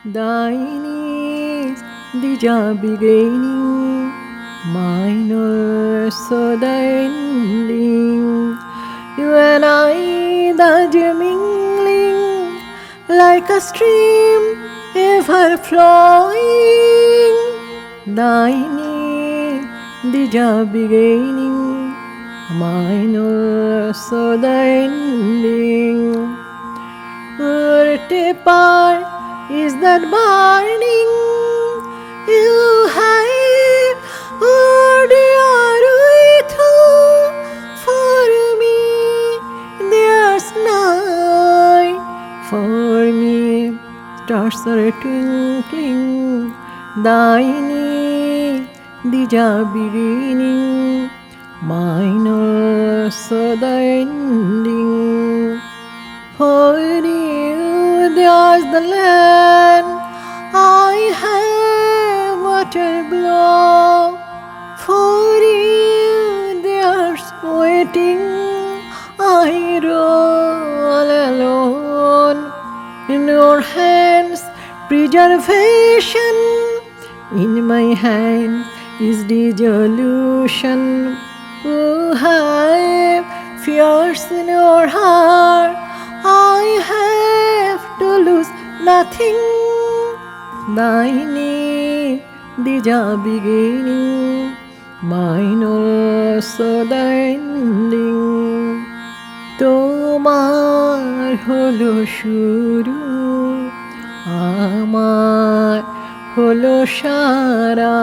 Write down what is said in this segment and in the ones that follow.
Thine is the job beginning, mine also the ending. You and I, the mingling, like a stream ever flowing. Thine is the job beginning, mine also the ending. Part is that burning you have poured your way through for me. There's night for me. Stars are twinkling. Thine is the job beginning, mine also the ending. For you there's the land, I have water below. For you there's waiting, I roll alone. In your hands preservation, in my hand is dissolution. You have fears in your heart, I have to lose nothing. Thine is the job beginning, mine also the ending. তোমার হলো শুরু, আমার হলো সারা।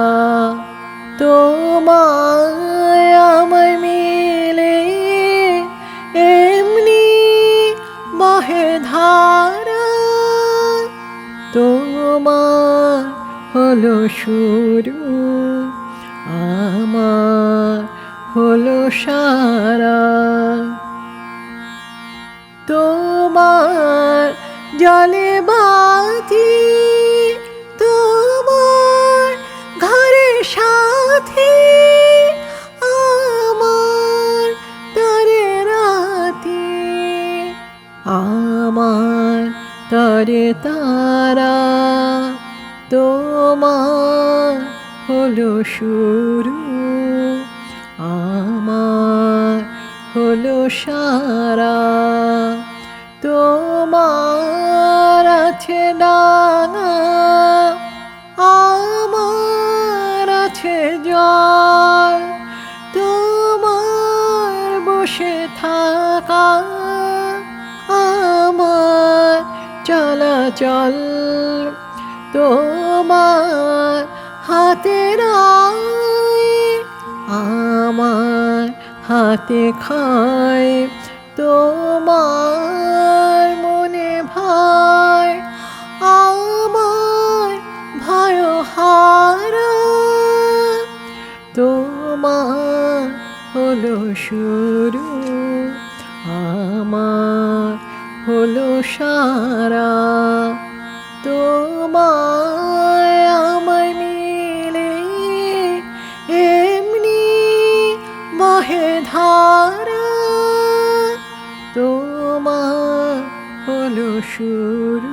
তোমায় আমায় মিলে এমনি বহে ধারা। তোমার হলো শুরু, আমার হলো সারা। তোমার জলে বাতি, তোমার ঘরে সাথী, আমার তরে রাতি, আমার তরে তারা। তোমার হলো শুরু, আমার হলো সারা। তোমার আছে ডাঙা, আমার আছে জল। তোমার বসে থাকা, আমার চলাচল। তোমার হাতের আমার হাতে খায়। তোমার মনে ভয়, আমার ভয় হারা। তোমার হলো শুরু, আমার হলো সারা। তোমায় আমায় মিলে এমনি বহে ধারা। তোমার হলো শুরু,